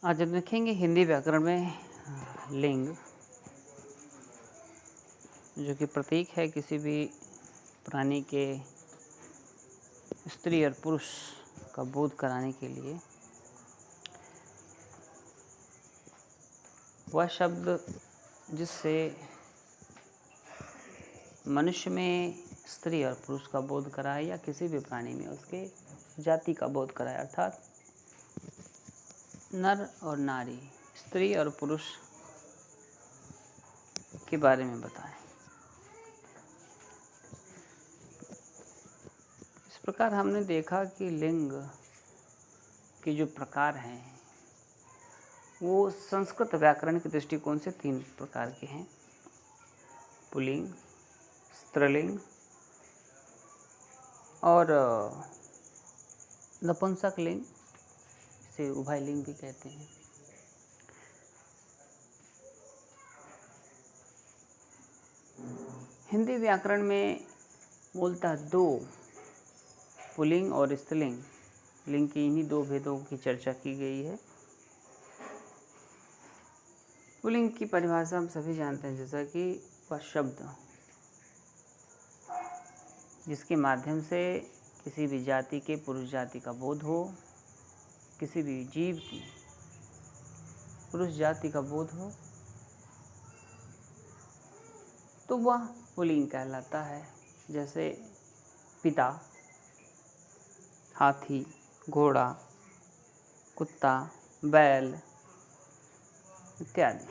आज हम देखेंगे हिंदी व्याकरण में लिंग, जो कि प्रतीक है किसी भी प्राणी के स्त्री और पुरुष का बोध कराने के लिए। वह शब्द जिससे मनुष्य में स्त्री और पुरुष का बोध कराए या किसी भी प्राणी में उसके जाति का बोध कराए, अर्थात नर और नारी, स्त्री और पुरुष के बारे में बताएं। इस प्रकार हमने देखा कि लिंग के जो प्रकार हैं वो संस्कृत व्याकरण के दृष्टिकोण से 3 प्रकार के हैं: पुल्लिंग, स्त्रीलिंग और नपुंसक लिंग, इसे उभयलिंग भी कहते हैं। हिंदी व्याकरण में मूलतः 2 पुल्लिंग और स्त्रीलिंग लिंग की इन्हीं 2 भेदों की चर्चा की गई है। पुल्लिंग की परिभाषा हम सभी जानते हैं, जैसा कि वह शब्द जिसके माध्यम से किसी भी जाति के पुरुष जाति का बोध हो, किसी भी जीव की पुरुष जाति का बोध हो, तो वह पुल्लिंग कहलाता है। जैसे पिता, हाथी, घोड़ा, कुत्ता, बैल इत्यादि।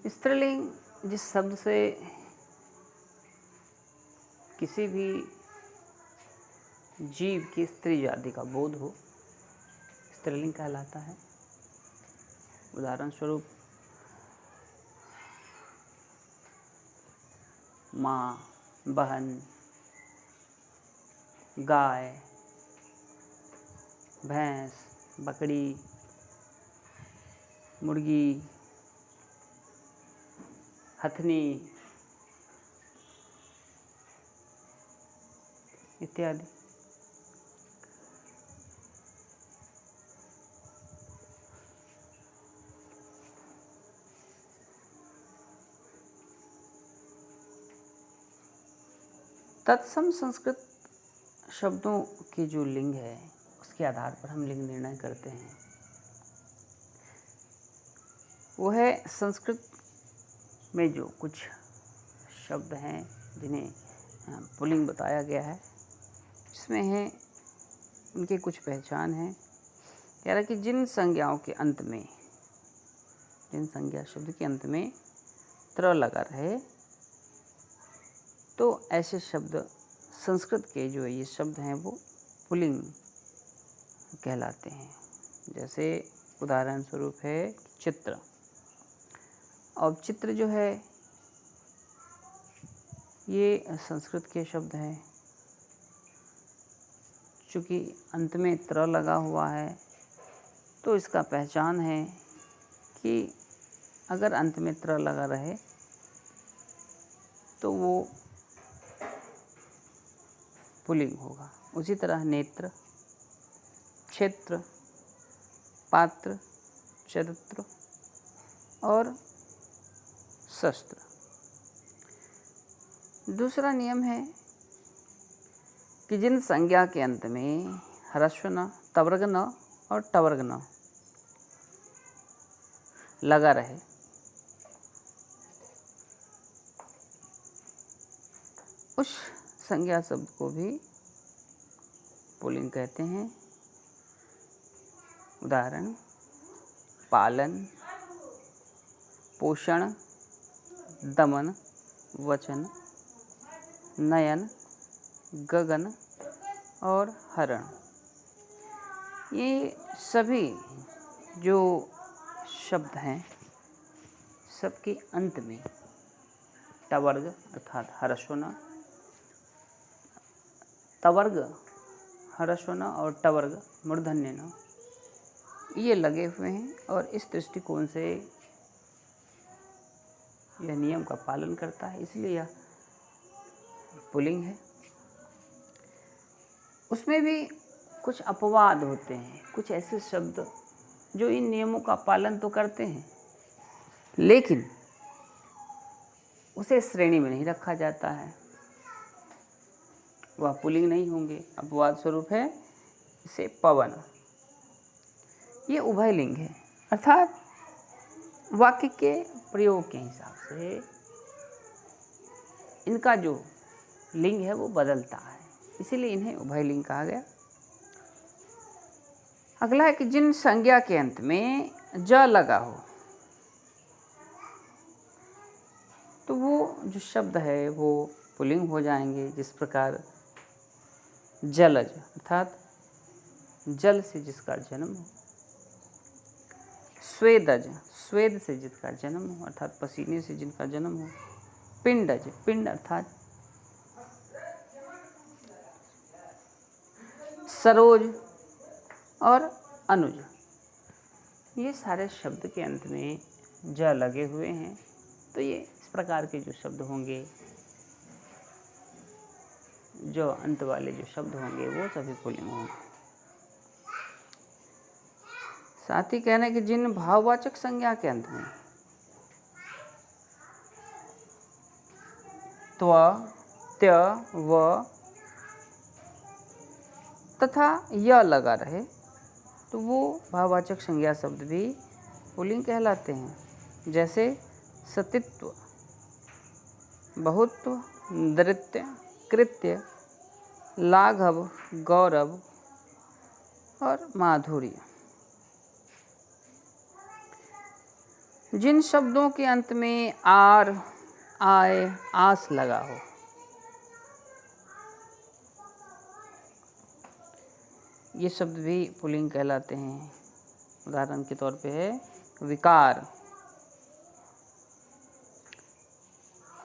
स्त्रीलिंग जिस शब्द से किसी भी जीव की स्त्री जाति का बोध हो, स्त्रीलिंग कहलाता है। उदाहरण स्वरूप माँ, बहन, गाय, भैंस, बकरी, मुर्गी, हथनी इत्यादि। तत्सम संस्कृत शब्दों की जो लिंग है उसके आधार पर हम लिंग निर्णय करते हैं। वो है संस्कृत में जो कुछ शब्द हैं जिन्हें पुल्लिंग बताया गया है, इसमें है उनकी कुछ पहचान है। कह रहा कि जिन संज्ञाओं के अंत में, जिन संज्ञा शब्द के अंत में त्र लगा रहे, तो ऐसे शब्द संस्कृत के जो ये शब्द हैं वो पुल्लिंग कहलाते हैं। जैसे उदाहरण स्वरूप है चित्र। और चित्र जो है ये संस्कृत के शब्द हैं। चूँकि अंत में त्र लगा हुआ है तो इसका पहचान है कि अगर अंत में त्र लगा रहे तो वो पुल्लिंग होगा। उसी तरह नेत्र, क्षेत्र, पात्र, चरित्र और शस्त्र। दूसरा नियम है कि जिन संज्ञा के अंत में ह्रस्व न, तवर्ग न और टवर्ग न लगा रहे, उस संज्ञा शब्द को भी पुल्लिंग कहते हैं। उदाहरण पालन, पोषण, दमन, वचन, नयन, गगन और हरण। ये सभी जो शब्द हैं सबके अंत में टवर्ग अर्थात ह्रस्व, तवर्ग ह्रस्व और टवर्ग मूर्धन्य न ये लगे हुए हैं, और इस दृष्टिकोण से यह नियम का पालन करता है, इसलिए यह पुल्लिंग है। उसमें भी कुछ अपवाद होते हैं, कुछ ऐसे शब्द जो इन नियमों का पालन तो करते हैं लेकिन उसे श्रेणी में नहीं रखा जाता है, वह पुल्लिंग नहीं होंगे। अपवाद स्वरूप है इसे पवन। ये उभयलिंग है, अर्थात वाक्य के प्रयोग के हिसाब से इनका जो लिंग है वो बदलता है, इसीलिए इन्हें उभयलिंग कहा गया। अगला है कि जिन संज्ञा के अंत में ज लगा हो तो वो जो शब्द है वो पुल्लिंग हो जाएंगे। जिस प्रकार जलज अर्थात जल से जिसका जन्म हो, स्वेदज स्वेद से जिसका जन्म हो अर्थात पसीने से जिनका जन्म हो, पिंडज पिंड अर्थात सरोज और अनुज, ये सारे शब्द के अंत में ज लगे हुए हैं तो ये इस प्रकार के जो शब्द होंगे, जो अंत वाले जो शब्द होंगे वो सभी पुल्लिंग होंगे। साथ ही कहने कि जिन भाववाचक संज्ञा के अंत में त्व त्य व तथा य लगा रहे तो वो भाववाचक संज्ञा शब्द भी पुल्लिंग कहलाते हैं। जैसे सतित्व, बहुत्व, दृत्य, कृत्य, लाघव, गौरव और माधुर्य। जिन शब्दों के अंत में आर, आय, आस लगा हो ये शब्द भी पुल्लिंग कहलाते हैं। उदाहरण के तौर पे है विकार,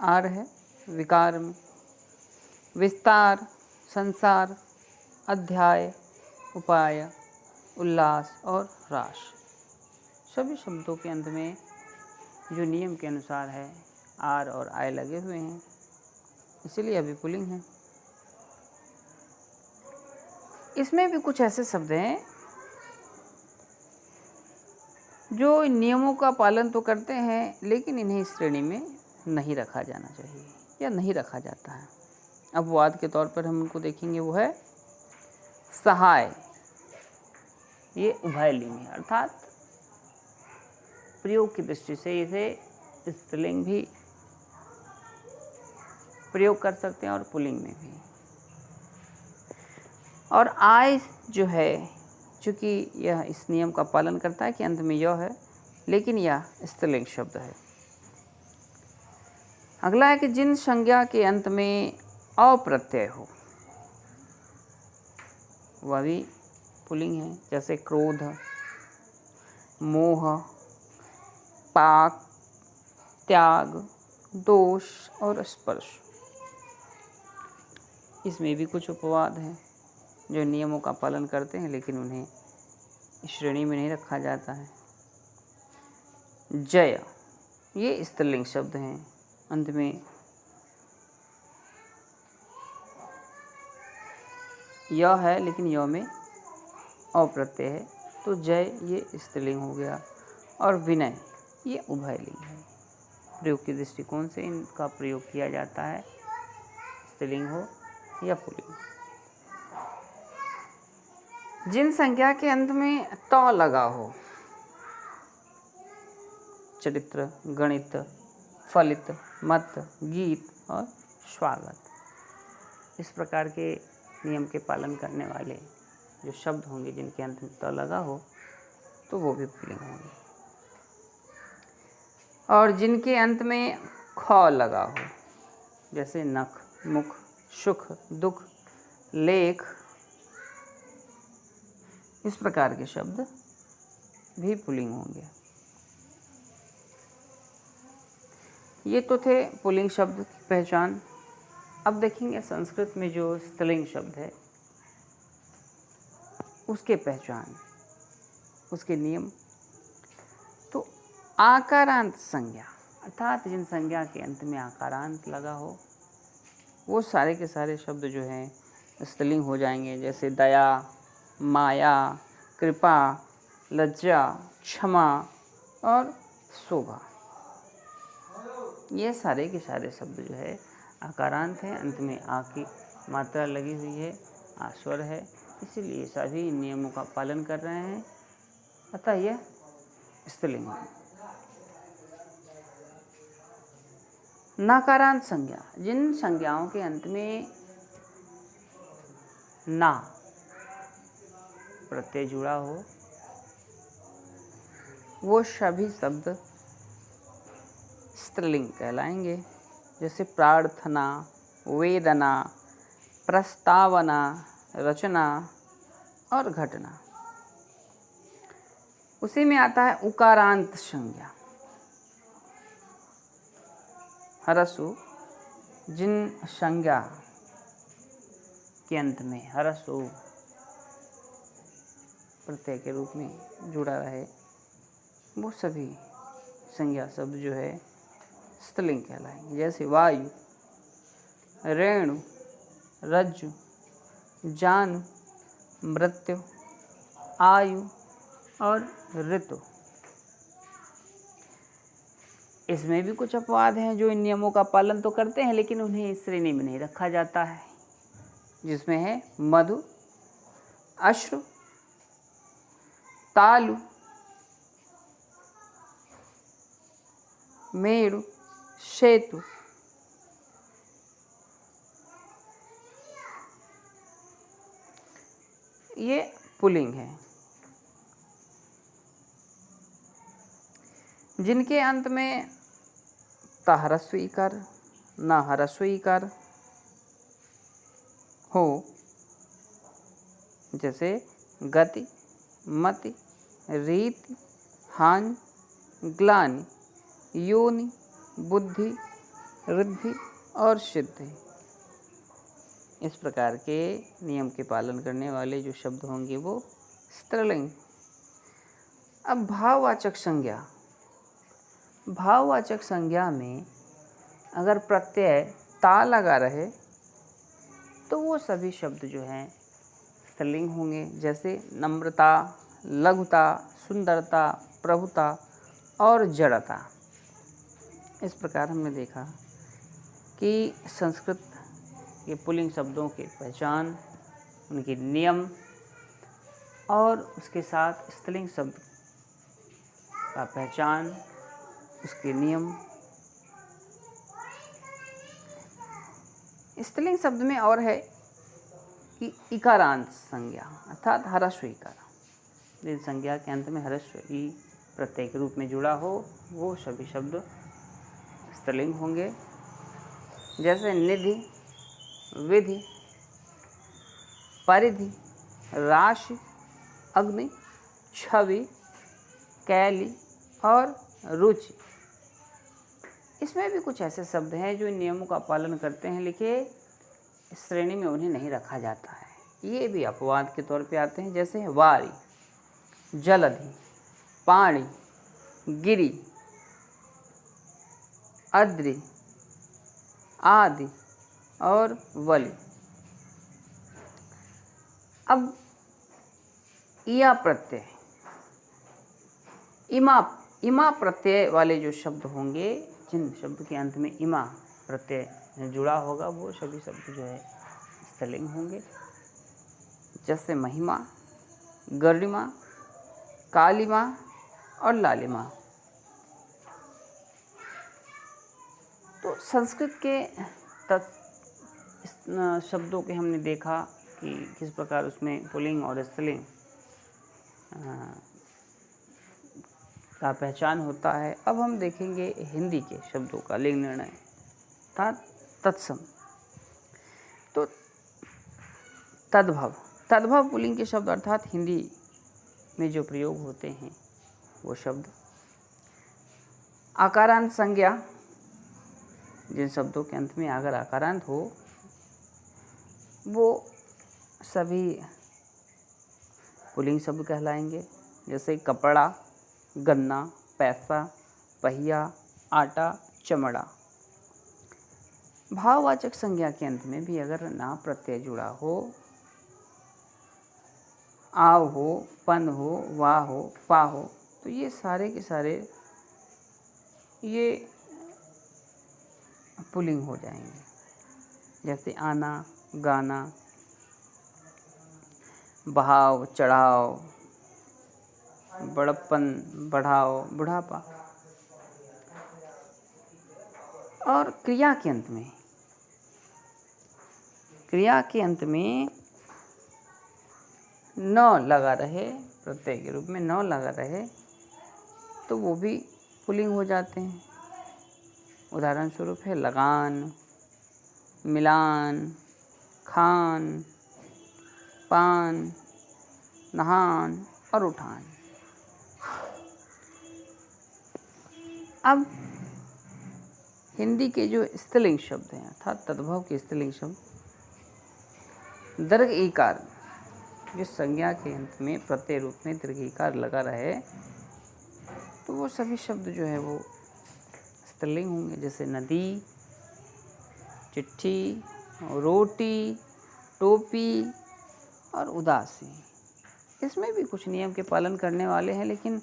आर है विकार में, विस्तार, संसार, अध्याय, उपाय, उल्लास और रास, सभी शब्दों के अंत में जो नियम के अनुसार है आर और आय लगे हुए हैं, इसीलिए अभी पुल्लिंग है। इसमें भी कुछ ऐसे शब्द हैं जो इन नियमों का पालन तो करते हैं लेकिन इन्हें इस श्रेणी में नहीं रखा जाना चाहिए या नहीं रखा जाता है। अपवाद के तौर पर हम उनको देखेंगे, वो है सहाय, ये उभयलिंग है अर्थात प्रयोग की दृष्टि से इसे स्त्रीलिंग भी प्रयोग कर सकते हैं और पुल्लिंग में भी। और आय जो है, चूँकि यह इस नियम का पालन करता है कि अंत में य है लेकिन यह स्त्रीलिंग शब्द है। अगला है कि जिन संज्ञा के अंत में अप्रत्यय हो वह भी पुल्लिंग है। जैसे क्रोध, मोह, पाक, त्याग, दोष और स्पर्श, इसमें भी कुछ अपवाद हैं जो नियमों का पालन करते हैं लेकिन उन्हें इस श्रेणी में नहीं रखा जाता है। जय, ये स्त्रीलिंग शब्द हैं, अंत में य है लेकिन य में अप्रत्यय है तो जय ये स्त्रीलिंग हो गया। और विनय ये उभयलिंग है। प्रयोग के दृष्टिकोण से इनका प्रयोग किया जाता है, स्त्रीलिंग हो या पुल्लिंग। जिन संज्ञा के अंत में त लगा हो, चरित्र, गणित, फलित, मत, गीत और स्वागत, इस प्रकार के नियम के पालन करने वाले जो शब्द होंगे जिनके अंत में त लगा हो तो वो भी पुल्लिंग होंगे। और जिनके अंत में ख लगा हो, जैसे नख, मुख, सुख, दुख, लेख, इस प्रकार के शब्द भी पुल्लिंग होंगे। ये तो थे पुल्लिंग शब्द की पहचान। अब देखेंगे संस्कृत में जो स्त्रीलिंग शब्द है उसके पहचान, उसके नियम। तो आकारांत संज्ञा अर्थात जिन संज्ञा के अंत में आकारांत लगा हो वो सारे के सारे शब्द जो हैं स्त्रीलिंग हो जाएंगे। जैसे दया, माया, कृपा, लज्जा, क्षमा और शोभा। ये सारे के सारे शब्द जो है आकारांत हैं, अंत में आ की मात्रा लगी हुई है, आस्वर है, इसीलिए सभी नियमों का पालन कर रहे हैं, अतः यह स्त्रीलिंग है। नकारांत संज्ञा, जिन संज्ञाओं के अंत में ना प्रत्यय जुड़ा हो वो सभी शब्द स्त्रीलिंग कहलाएंगे। जैसे प्रार्थना, वेदना, प्रस्तावना, रचना और घटना। उसी में आता है उकारांत संज्ञा। हरसु, जिन संज्ञा के अंत में हरसु प्रत्यय के रूप में जुड़ा रहे वो सभी संज्ञा शब्द जो है स्त्रीलिंग कहलाएंगे। जैसे वायु, रेणु, रज्जु, जानु, मृत्यु, आयु और ऋतु। इसमें भी कुछ अपवाद हैं जो इन नियमों का पालन तो करते हैं लेकिन उन्हें इस श्रेणी में नहीं रखा जाता है, जिसमें है मधु, अश्रु, तालु, मेरु, सेतु। ये पुल्लिंग है। जिनके अंत में ता ह्रस्व ईकार ना ह्रस्व ईकार हो, जैसे गति, मति, रीति, हानि, ग्लानि, योनि, बुद्धि, रिद्धि और सिद्धि। इस प्रकार के नियम के पालन करने वाले जो शब्द होंगे वो स्त्रीलिंग। अब भाववाचक संज्ञा। भाववाचक संज्ञा में अगर प्रत्यय ता लगा रहे तो वो सभी शब्द जो हैं स्त्रीलिंग होंगे। जैसे नम्रता, लघुता, सुंदरता, प्रभुता और जड़ता। इस प्रकार हमने देखा कि संस्कृत के पुल्लिंग शब्दों की पहचान, उनके नियम और उसके साथ स्त्रीलिंग शब्द का पहचान, उसके नियम। स्त्रीलिंग शब्द में और है कि इकारांत संज्ञा अर्थात ह्रस्व ईकार। जिन संज्ञा के अंत में ह्रस्व ई प्रत्यय के रूप में जुड़ा हो वो सभी शब्द स्त्रीलिंग होंगे। जैसे निधि, विधि, परिधि, राशि, अग्नि, छवि, कैली और रुचि। इसमें भी कुछ ऐसे शब्द हैं जो इन नियमों का पालन करते हैं लेकिन इस श्रेणी में उन्हें नहीं रखा जाता है, ये भी अपवाद के तौर पे आते हैं। जैसे वारी, जलधि, पाणी, गिरि, अद्रि, आदि और वलि। अब इया प्रत्यय, इमा प्रत्यय वाले जो शब्द होंगे, जिन शब्द के अंत में इमा प्रत्यय जुड़ा होगा वो सभी शब्द जो है स्त्रीलिंग होंगे। जैसे महिमा, गरिमा, कालिमा और लालिमा। तो संस्कृत के शब्दों के हमने देखा कि किस प्रकार उसमें पुल्लिंग और स्त्रीलिंग का पहचान होता है। अब हम देखेंगे हिंदी के शब्दों का लिंग निर्णय तत्सम। तो तद्भव पुल्लिंग के शब्द अर्थात हिंदी में जो प्रयोग होते हैं वो शब्द। आकारांत संज्ञा, जिन शब्दों के अंत में अगर आकारांत हो वो सभी पुल्लिंग शब्द कहलाएंगे। जैसे कपड़ा, गन्ना, पैसा, पहिया, आटा, चमड़ा। भाववाचक संज्ञा के अंत में भी अगर ना प्रत्यय जुड़ा हो, आव हो, पन हो, वाह हो, पा हो, तो ये सारे के सारे ये पुल्लिंग हो जाएंगे। जैसे आना, गाना, बहाव, चढ़ाव, बड़प्पन, बढ़ाओ, बुढ़ापा। और क्रिया के अंत में न लगा रहे, प्रत्यय के रूप में न लगा रहे, तो वो भी पुल्लिंग हो जाते हैं। उदाहरण स्वरूप है लगान, मिलान, खान, पान, नहान और उठान। अब हिंदी के जो स्त्रीलिंग शब्द हैं अर्थात तद्भव के स्त्रीलिंग शब्द, दीर्घ ईकार, जिस संज्ञा के अंत में प्रत्यय रूप में दीर्घ ईकार लगा रहे, तो वो सभी शब्द जो है वो स्त्रीलिंग होंगे। जैसे नदी, चिट्ठी, रोटी, टोपी और उदासी। इसमें भी कुछ नियम के पालन करने वाले हैं, लेकिन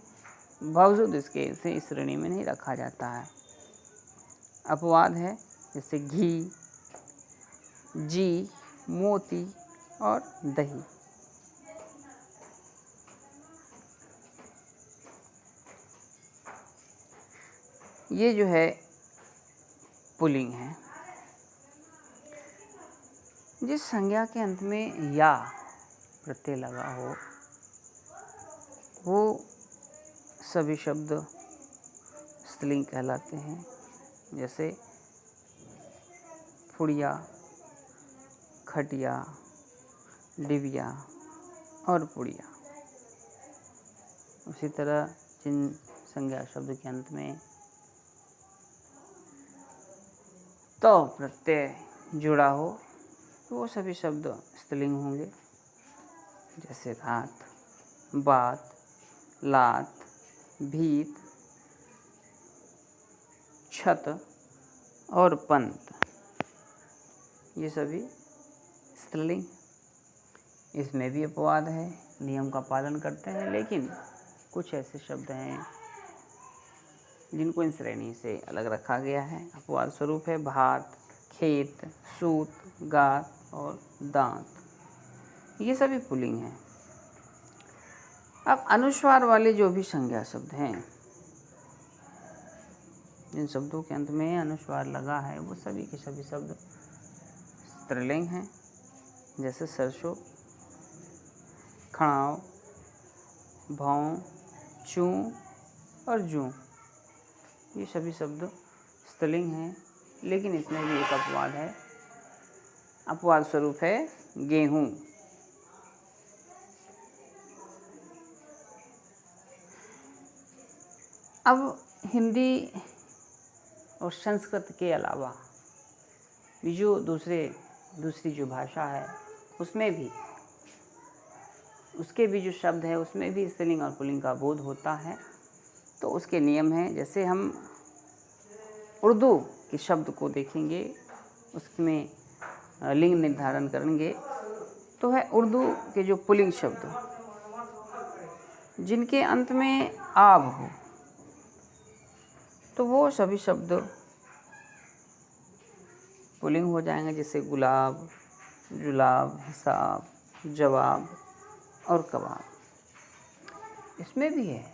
बावजूद इसके इसे इस श्रेणी में नहीं रखा जाता है। अपवाद है जैसे घी, जी, मोती और दही। ये जो है पुल्लिंग है। जिस संज्ञा के अंत में या प्रत्यय लगा हो, वो सभी शब्द स्त्रीलिंग कहलाते हैं। जैसे फुड़िया, खटिया, डिबिया और पुड़िया। उसी तरह जिन संज्ञा शब्द के अंत में तो प्रत्यय जुड़ा हो, तो वो सभी शब्द स्त्रीलिंग होंगे। जैसे रात, बात, लात, भीत, छत और पंत, ये सभी स्त्रीलिंग। इसमें भी अपवाद है, नियम का पालन करते हैं, लेकिन कुछ ऐसे शब्द हैं जिनको इन श्रेणी से अलग रखा गया है। अपवाद स्वरूप है भात, खेत, सूत, गात और दांत, ये सभी पुल्लिंग हैं। अब अनुस्वार वाले जो भी संज्ञा शब्द हैं, जिन शब्दों के अंत में अनुस्वार लगा है, वो सभी के सभी शब्द स्त्रीलिंग हैं। जैसे सरसों, खड़ाव, भौं, चूं और जूं, ये सभी शब्द स्त्रीलिंग हैं, लेकिन इसमें भी एक अपवाद है। अपवाद स्वरूप है गेहूं। अब हिंदी और संस्कृत के अलावा भी जो दूसरी जो भाषा है, उसमें भी उसके भी जो शब्द है, उसमें भी स्त्रीलिंग और पुल्लिंग का बोध होता है। तो उसके नियम हैं। जैसे हम उर्दू के शब्द को देखेंगे, उसमें लिंग निर्धारण करेंगे, तो है उर्दू के जो पुल्लिंग शब्द जिनके अंत में आब हो, तो वो सभी शब्द पुल्लिंग हो जाएंगे। जैसे गुलाब, जुलाब, हिसाब, जवाब और कबाब। इसमें भी है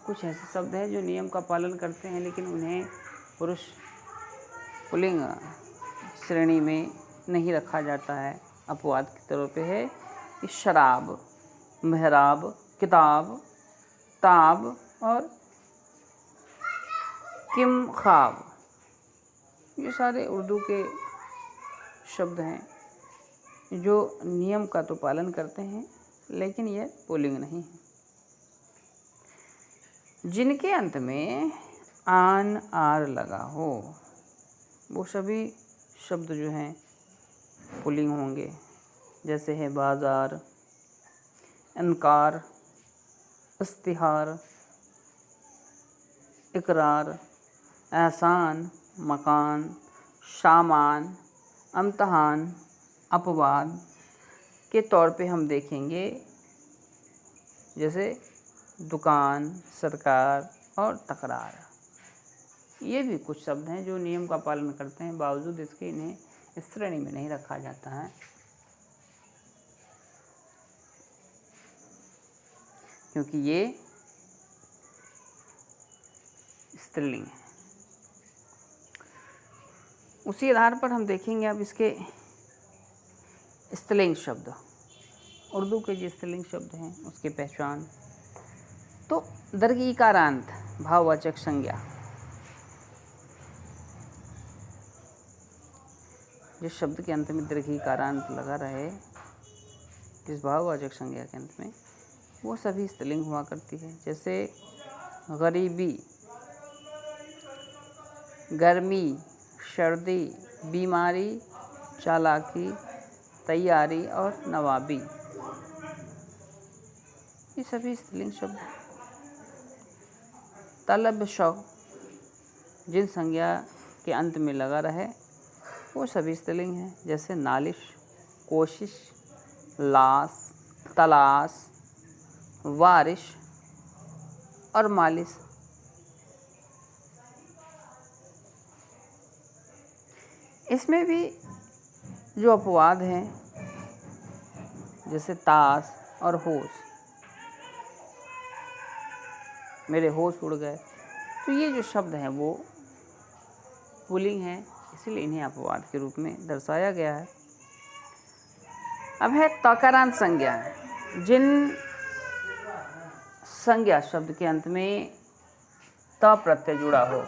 कुछ ऐसे शब्द हैं जो नियम का पालन करते हैं, लेकिन उन्हें पुरुष पुल्लिंग श्रेणी में नहीं रखा जाता है। अपवाद के तौर पे है शराब, मेहराब, किताब, ताब और किम ख्वाब। ये सारे उर्दू के शब्द हैं जो नियम का तो पालन करते हैं, लेकिन यह पुल्लिंग नहीं है। जिनके अंत में आन आर लगा हो, वो सभी शब्द जो हैं पुल्लिंग होंगे। जैसे है बाज़ार, इनकार, इस्तिहार, इकरार, एहसान, मकान, सामान, इम्तिहान, अपवाद, के तौर पे हम देखेंगे, जैसे दुकान, सरकार और तकरार। ये भी कुछ शब्द हैं जो नियम का पालन करते हैं, बावजूद इसके इन्हें इस श्रेणी में नहीं रखा जाता है, क्योंकि ये स्त्रीलिंग है। उसी आधार पर हम देखेंगे अब इसके स्त्रीलिंग शब्द, उर्दू के जो स्त्रीलिंग शब्द हैं उसकी पहचान। तो दीर्घ इकारांत भाववाचक संज्ञा, जिस शब्द के अंत में दीर्घ इकारांत लगा रहे, इस भाववाचक संज्ञा के अंत में, वो सभी स्त्रीलिंग हुआ करती है। जैसे गरीबी, गर्मी, सर्दी, बीमारी, चालाकी, तैयारी और नवाबी, ये सभी स्त्रीलिंग शब्द। तलब शौक, जिन संज्ञा के अंत में लगा रहे, वो सभी स्त्रीलिंग हैं। जैसे नालिश, कोशिश, लाश, तलाश, वारिश और मालिश। इसमें भी जो अपवाद हैं, जैसे ताश और होश, मेरे होश उड़ गए, तो ये जो शब्द हैं वो पुल्लिंग हैं, इसलिए इन्हें अपवाद के रूप में दर्शाया गया है। अब है तकारांत संज्ञा, जिन संज्ञा शब्द के अंत में त प्रत्यय जुड़ा हो,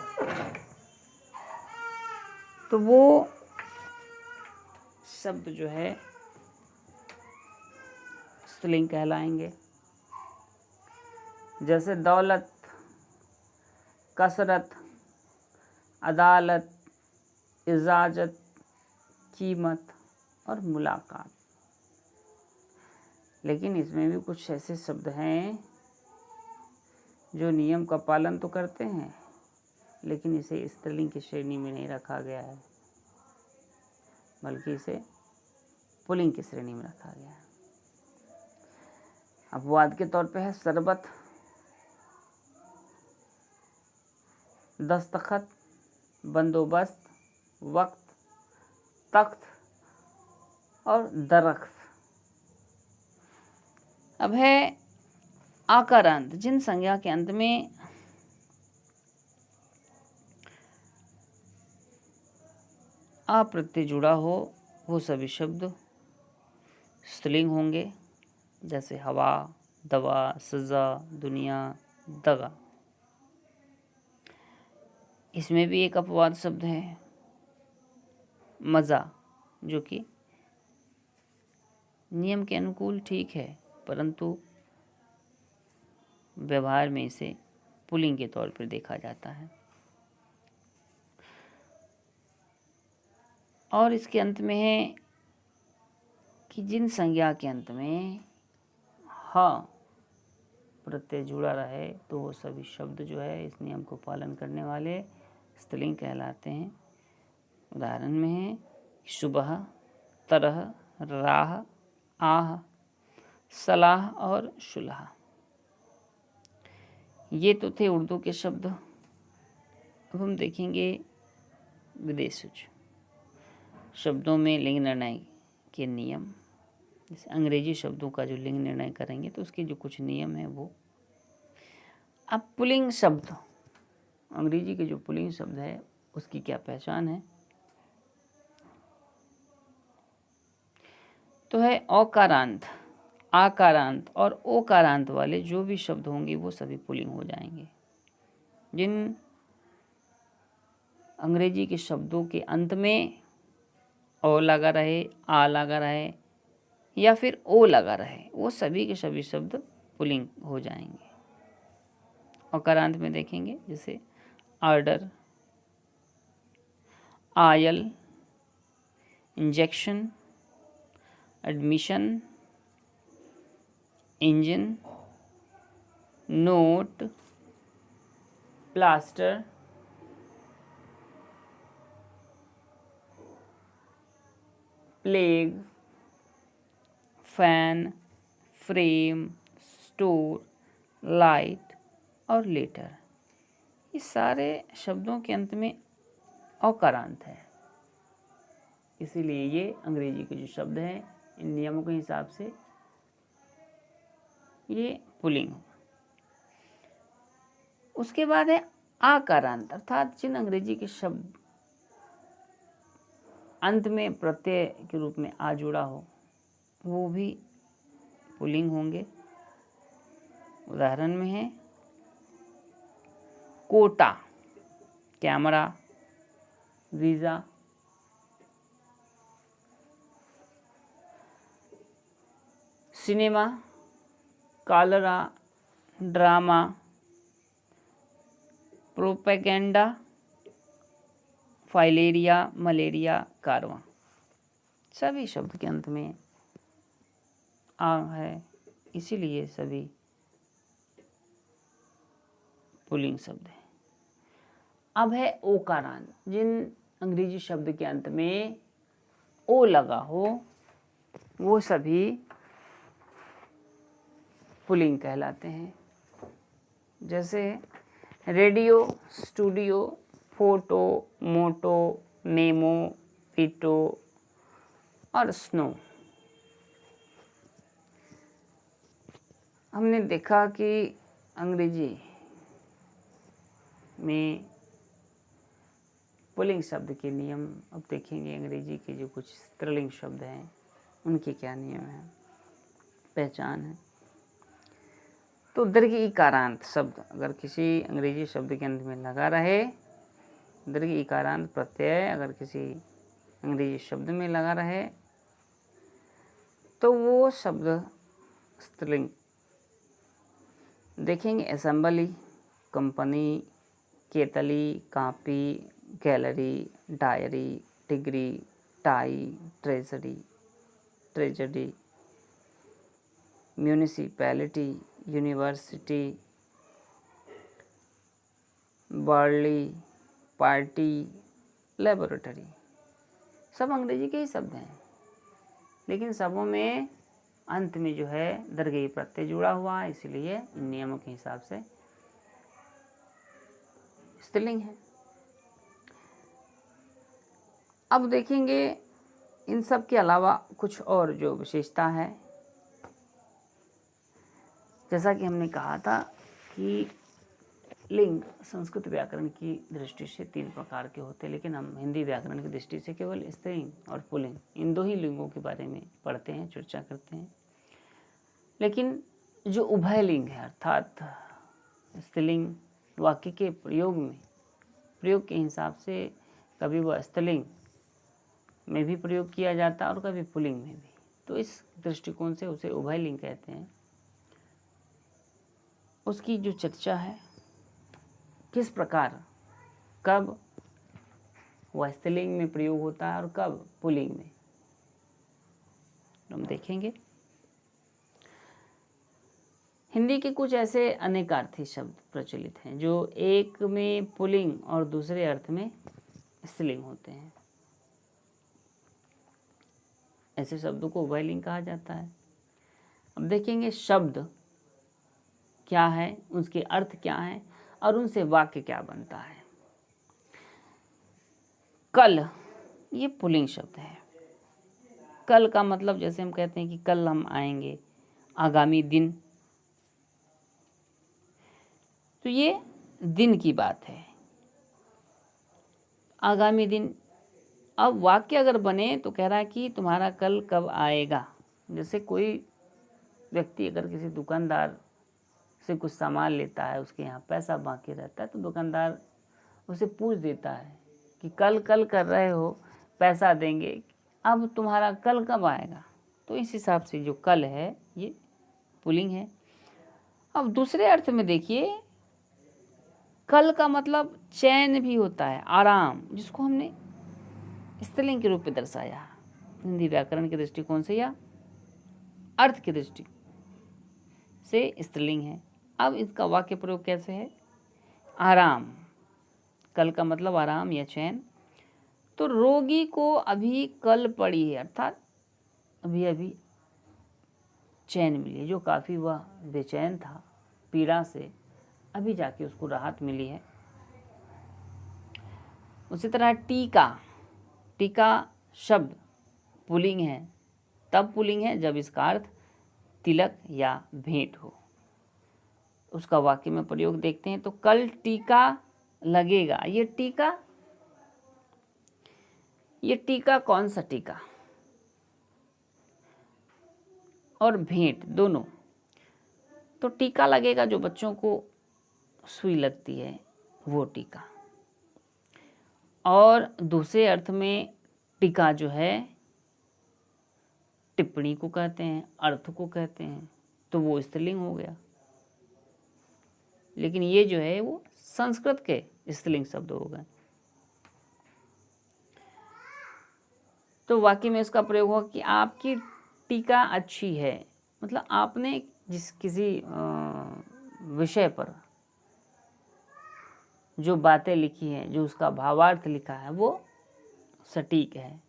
तो वो शब्द जो है स्त्रीलिंग कहलाएंगे। जैसे दौलत, कसरत, अदालत, इजाज़त, कीमत और मुलाकात। लेकिन इसमें भी कुछ ऐसे शब्द हैं जो नियम का पालन तो करते हैं, लेकिन इसे स्त्रीलिंग की श्रेणी में नहीं रखा गया है, बल्कि इसे पुल्लिंग की श्रेणी में रखा गया है। अपवाद के तौर पे है शरबत, दस्तखत, बंदोबस्त, वक्त, तख्त और दरख्त। अब है आकारांत, जिन संज्ञा के अंत में आ प्रत्यय जुड़ा हो, वो सभी शब्द स्त्रीलिंग होंगे। जैसे हवा, दवा, सजा, दुनिया, दगा। इसमें भी एक अपवाद शब्द है मज़ा, जो कि नियम के अनुकूल ठीक है, परंतु व्यवहार में इसे पुल्लिंग के तौर पर देखा जाता है। और इसके अंत में है कि जिन संज्ञा के अंत में ह प्रत्यय जुड़ा रहे, तो वो सभी शब्द जो है इस नियम को पालन करने वाले स्त्रीलिंग कहलाते हैं। उदाहरण में है सुबह, तरह, राह, आह, सलाह और सुलह। ये तो थे उर्दू के शब्द। अब हम देखेंगे विदेशज शब्दों में लिंग निर्णय के नियम। जैसे अंग्रेजी शब्दों का जो लिंग निर्णय करेंगे तो उसके जो कुछ नियम हैं वो। अब पुल्लिंग शब्द, अंग्रेजी के जो पुल्लिंग शब्द है उसकी क्या पहचान है, तो है औकारांत, आकारांत और ओकारांत वाले जो भी शब्द होंगे वो सभी पुल्लिंग हो जाएंगे। जिन अंग्रेजी के शब्दों के अंत में ओ लगा रहे, आ लगा रहे या फिर ओ लगा रहे, वो सभी के सभी शब्द पुल्लिंग हो जाएंगे। औकारांत में देखेंगे जैसे order, oil, injection, admission, engine, note, plaster, plague, fan, frame, store, light और लेटर। ये सारे शब्दों के अंत में औकारांत है, इसीलिए ये अंग्रेजी के जो शब्द हैं इन नियमों के हिसाब से ये पुल्लिंग। उसके बाद है आकारांत, अर्थात जिन अंग्रेजी के शब्द अंत में प्रत्यय के रूप में आ जुड़ा हो वो भी पुल्लिंग होंगे। उदाहरण में है quota, camera, visa, cinema, cholera, drama, propaganda, filaria, malaria, कारवां। सभी शब्द के अंत में आ है, इसीलिए सभी पुल्लिंग शब्द है। अब है ओकारांत, जिन अंग्रेजी शब्द के अंत में ओ लगा हो वो सभी पुल्लिंग कहलाते हैं। जैसे रेडियो, स्टूडियो, फोटो, मोटो, मेमो, पिटो और स्नो। हमने देखा कि अंग्रेजी में पुल्लिंग शब्द के नियम। अब देखेंगे अंग्रेजी के जो कुछ स्त्रीलिंग शब्द हैं उनके क्या नियम हैं, पहचान है। तो दीर्घ इकारांत शब्द अगर किसी अंग्रेजी शब्द के अंत में लगा रहे, दीर्घ इकारांत प्रत्यय अगर किसी अंग्रेजी शब्द में लगा रहे तो वो शब्द स्त्रीलिंग। देखेंगे असेंबली, कंपनी, केतली, copy, gallery, diary, degree, tie, tragedy, municipality, university, barley, party, laboratory. सब अंग्रेजी के ही शब्द हैं, लेकिन सबों में अंत में जो है दीर्घई प्रत्यय जुड़ा हुआ है, इसलिए इन नियमों के हिसाब से स्त्रीलिंग है। अब देखेंगे इन सब के अलावा कुछ और जो विशेषता है। जैसा कि हमने कहा था कि लिंग संस्कृत व्याकरण की दृष्टि से 3 प्रकार के होते हैं, लेकिन हम हिंदी व्याकरण की दृष्टि से केवल स्त्रीलिंग और पुल्लिंग इन 2 ही लिंगों के बारे में पढ़ते हैं, चर्चा करते हैं। लेकिन जो उभय लिंग है, अर्थात स्त्रीलिंग वाक्य के प्रयोग के हिसाब से कभी वह स्त्रीलिंग में भी प्रयोग किया जाता है और कभी पुल्लिंग में भी, तो इस दृष्टिकोण से उसे उभय लिंग कहते हैं। उसकी जो चर्चा है, किस प्रकार कब वह स्त्रीलिंग में प्रयोग होता है और कब पुल्लिंग में, हम देखेंगे। हिंदी के कुछ ऐसे अनेकार्थी शब्द प्रचलित हैं जो एक में पुल्लिंग और दूसरे अर्थ में स्त्रीलिंग होते हैं। ऐसे शब्दों को उभयलिंग कहा जाता है। अब देखेंगे शब्द क्या है, उसके अर्थ क्या है और उनसे वाक्य क्या बनता है। कल, ये पुल्लिंग शब्द है। कल का मतलब जैसे हम कहते हैं कि कल हम आएंगे, आगामी दिन, तो ये दिन की बात है, आगामी दिन। अब वाक्य अगर बने तो कह रहा है कि तुम्हारा कल कब आएगा। जैसे कोई व्यक्ति अगर किसी दुकानदार से कुछ सामान लेता है, उसके यहाँ पैसा बाकी रहता है, तो दुकानदार उसे पूछ देता है कि कल कर रहे हो, पैसा देंगे, अब तुम्हारा कल कब आएगा। तो इस हिसाब से जो कल है ये पुल्लिंग है। अब दूसरे अर्थ में देखिए, कल का मतलब चैन भी होता है, आराम, जिसको हमने स्त्रीलिंग के रूप में दर्शाया हिंदी व्याकरण के दृष्टिकोण से या अर्थ की दृष्टि से स्त्रीलिंग है। अब इसका वाक्य प्रयोग कैसे है, आराम, कल का मतलब आराम या चैन। तो रोगी को अभी कल पड़ी है, अर्थात अभी अभी चैन मिली है, जो काफ़ी वह बेचैन था पीड़ा से, अभी जाके उसको राहत मिली है। उसी तरह टीका, टीका शब्द पुल्लिंग है, तब पुल्लिंग है जब इसका अर्थ तिलक या भेंट हो। उसका वाक्य में प्रयोग देखते हैं। तो कल टीका लगेगा, ये टीका कौन सा टीका और भेंट दोनों। तो टीका लगेगा जो बच्चों को सुई लगती है वो टीका, और दूसरे अर्थ में टीका जो है टिप्पणी को कहते हैं, अर्थ को कहते हैं, तो वो स्त्रीलिंग हो गया। लेकिन ये जो है वो संस्कृत के स्त्रीलिंग शब्द हो गए। तो वाक्य में इसका प्रयोग हुआ कि आपकी टीका अच्छी है, मतलब आपने किसी विषय पर जो बातें लिखी हैं, जो उसका भावार्थ लिखा है वो सटीक है।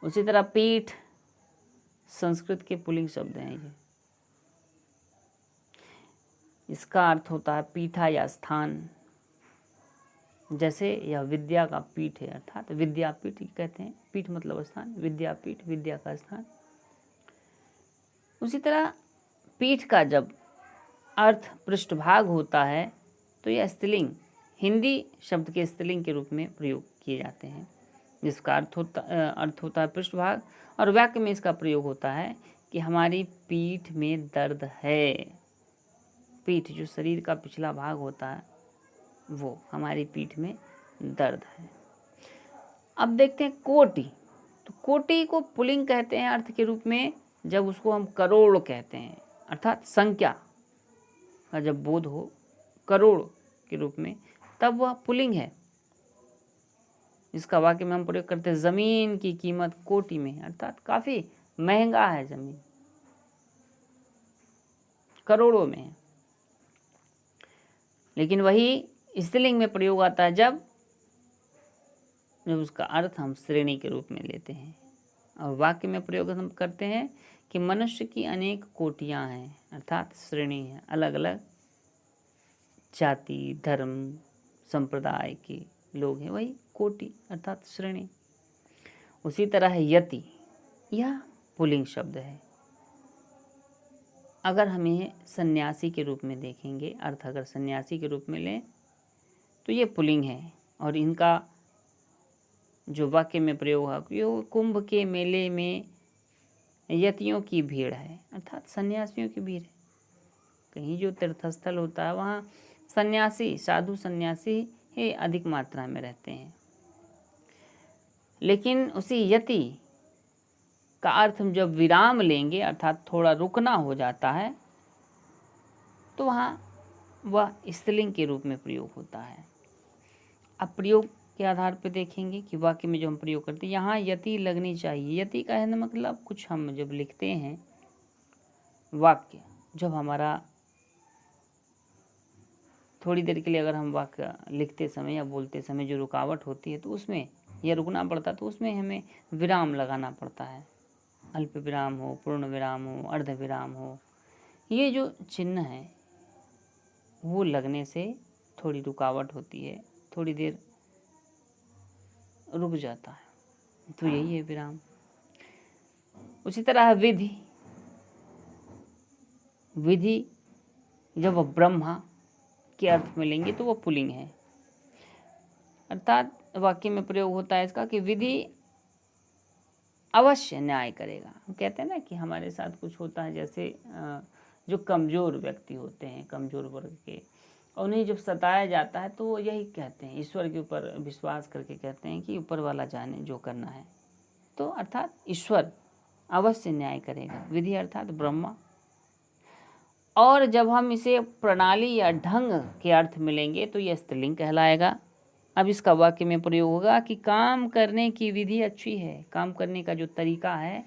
उसी तरह पीठ संस्कृत के पुल्लिंग शब्द हैं ये। इसका अर्थ होता है पीठा या स्थान। जैसे यह विद्या का पीठ है, अर्थात विद्यापीठ कहते हैं। पीठ मतलब स्थान, विद्यापीठ विद्या का स्थान। उसी तरह पीठ का जब अर्थ पृष्ठभाग होता है तो यह स्त्रीलिंग हिंदी शब्द के स्त्रीलिंग के रूप में प्रयोग किए जाते हैं, जिसका अर्थ होता है पृष्ठभाग। और वाक्य में इसका प्रयोग होता है कि हमारी पीठ में दर्द है। पीठ जो शरीर का पिछला भाग होता है वो, हमारी पीठ में दर्द है। अब देखते हैं कोटि। तो कोटि को पुल्लिंग कहते हैं अर्थ के रूप में जब उसको हम करोड़ कहते हैं, अर्थात संख्या का जब बोध हो करोड़ के रूप में, तब वह पुल्लिंग है। इसका वाक्य में हम प्रयोग करते हैं जमीन की कीमत कोटि में, अर्थात काफी महंगा है जमीन, करोड़ों में है। लेकिन वही स्त्रीलिंग में प्रयोग आता है जब उसका अर्थ हम श्रेणी के रूप में लेते हैं। और वाक्य में प्रयोग हम करते हैं कि मनुष्य की अनेक कोटियां हैं, अर्थात श्रेणी है, अलग अलग जाति धर्म संप्रदाय के लोग हैं, वही कोटि अर्थात श्रेणी। उसी तरह है यति, यह पुल्लिंग शब्द है। अगर हमें सन्यासी के रूप में देखेंगे, अर्थ अगर सन्यासी के रूप में लें तो ये पुल्लिंग है। और इनका जो वाक्य में प्रयोग हुआ कि कुंभ के मेले में यतियों की भीड़ है, अर्थात सन्यासियों की भीड़ है। कहीं जो तीर्थस्थल होता है वहाँ सन्यासी, साधु सन्यासी ही अधिक मात्रा में रहते हैं। लेकिन उसी यति का अर्थ हम जब विराम लेंगे, अर्थात थोड़ा रुकना हो जाता है, तो वहाँ वह स्त्रीलिंग के रूप में प्रयोग होता है। अब प्रयोग के आधार पर देखेंगे कि वाक्य में जो हम प्रयोग करते हैं, यहाँ यति लगनी चाहिए। यति का है मतलब कुछ हम जब लिखते हैं वाक्य, जब हमारा थोड़ी देर के लिए अगर हम वाक्य लिखते समय या बोलते समय जो रुकावट होती है तो उसमें यह रुकना पड़ता है, तो उसमें हमें विराम लगाना पड़ता है। अल्प विराम हो, पूर्ण विराम हो, अर्ध विराम हो, ये जो चिन्ह है वो लगने से थोड़ी रुकावट होती है, थोड़ी देर रुक जाता है, तो यही है विराम। उसी तरह विधि, विधि जब ब्रह्मा के अर्थ में लेंगे तो वो पुल्लिंग है, अर्थात वाक्य में प्रयोग होता है इसका कि विधि अवश्य न्याय करेगा। हम कहते हैं ना कि हमारे साथ कुछ होता है, जैसे जो कमज़ोर व्यक्ति होते हैं, कमज़ोर वर्ग के, उन्हें जब सताया जाता है तो वो यही कहते हैं, ईश्वर के ऊपर विश्वास करके कहते हैं कि ऊपर वाला जाने जो करना है। तो अर्थात ईश्वर अवश्य न्याय करेगा, विधि अर्थात ब्रह्मा। और जब हम इसे प्रणाली या ढंग के अर्थ में लेंगे तो यह स्त्रीलिंग कहलाएगा। अब इसका वाक्य में प्रयोग होगा कि काम करने की विधि अच्छी है, काम करने का जो तरीका है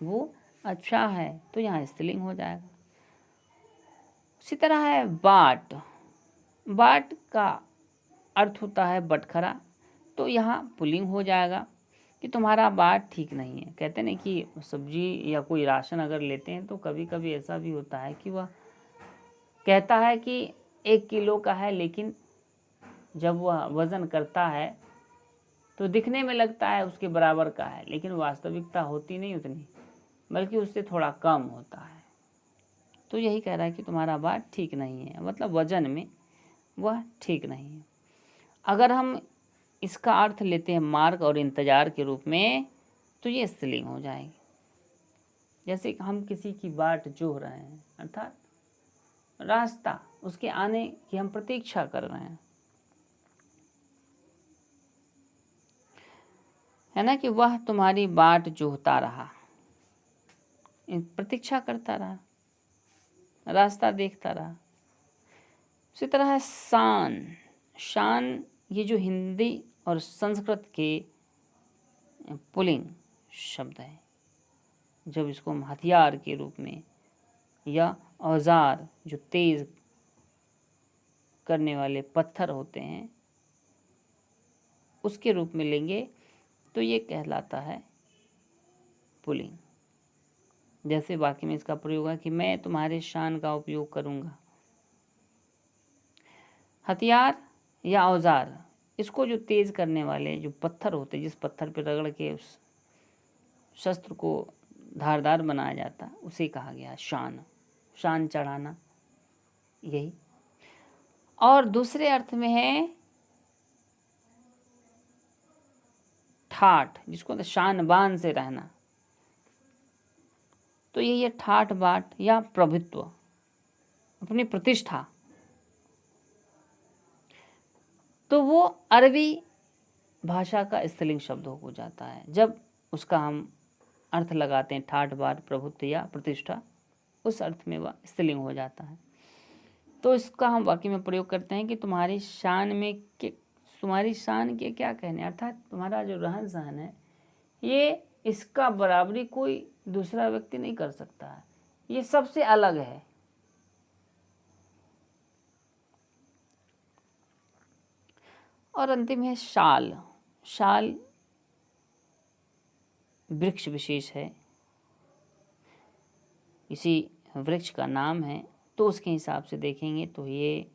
वो अच्छा है, तो यहाँ स्त्रीलिंग हो जाएगा। उसी तरह है बाट, बाट का अर्थ होता है बटखरा, तो यहाँ पुल्लिंग हो जाएगा। कि तुम्हारा बाट ठीक नहीं है। कहते हैं ना कि सब्जी या कोई राशन अगर लेते हैं तो कभी कभी ऐसा भी होता है कि वह कहता है कि 1 किलो का है, लेकिन जब वह वज़न करता है तो दिखने में लगता है उसके बराबर का है, लेकिन वास्तविकता होती नहीं उतनी, बल्कि उससे थोड़ा कम होता है। तो यही कह रहा है कि तुम्हारा बाट ठीक नहीं है, मतलब वज़न में वह ठीक नहीं है। अगर हम इसका अर्थ लेते हैं मार्ग और इंतज़ार के रूप में तो ये स्त्रीलिंग हो जाएगी। जैसे कि हम किसी की बाट जोह रहे हैं, अर्थात रास्ता, उसके आने की हम प्रतीक्षा कर रहे हैं, है ना, कि वह तुम्हारी बाट जोहता रहा, प्रतीक्षा करता रहा, रास्ता देखता रहा। उसी तरह है शान। शान ये जो हिंदी और संस्कृत के पुल्लिंग शब्द है, जब इसको हम हथियार के रूप में या औजार जो तेज करने वाले पत्थर होते हैं उसके रूप में लेंगे तो ये कहलाता है पुल्लिंग। जैसे वाक्य में इसका प्रयोग है कि मैं तुम्हारे शान का उपयोग करूँगा। हथियार या औजार, इसको जो तेज करने वाले जो पत्थर होते, जिस पत्थर पर रगड़ के उस शस्त्र को धारदार बनाया जाता, उसे कहा गया शान। शान चढ़ाना, यही। और दूसरे अर्थ में है ठाठ, जिसको शान बान से रहना। तो यही है ठाठ बाट या प्रभुत्व, अपनी प्रतिष्ठा। तो वो अरबी भाषा का स्त्रीलिंग शब्द हो जाता है जब उसका हम अर्थ लगाते हैं ठाठ बाट प्रभुत्व या प्रतिष्ठा, उस अर्थ में वह स्त्रीलिंग हो जाता है। तो इसका हम वाक्य में प्रयोग करते हैं कि तुम्हारी शान के क्या कहने, अर्थात तुम्हारा जो रहन सहन है ये इसका बराबरी कोई दूसरा व्यक्ति नहीं कर सकता है, ये सबसे अलग है। और अंतिम है शाल। शाल वृक्ष विशेष है, इसी वृक्ष का नाम है, तो उसके हिसाब से देखेंगे तो ये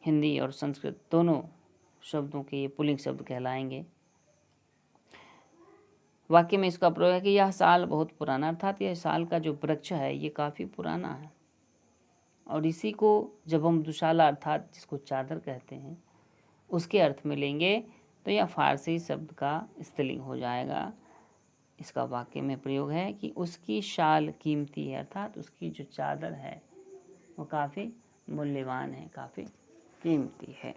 हिंदी और संस्कृत दोनों शब्दों के ये पुल्लिंग शब्द कहलाएंगे। वाक्य में इसका प्रयोग है कि यह साल बहुत पुराना, अर्थात यह साल का जो वृक्ष है ये काफ़ी पुराना है। और इसी को जब हम दुशाला अर्थात जिसको चादर कहते हैं उसके अर्थ में लेंगे तो यह फारसी शब्द का स्त्रीलिंग हो जाएगा। इसका वाक्य में प्रयोग है कि उसकी शाल कीमती है, अर्थात उसकी जो चादर है वो काफ़ी मूल्यवान है, काफ़ी कीमती है।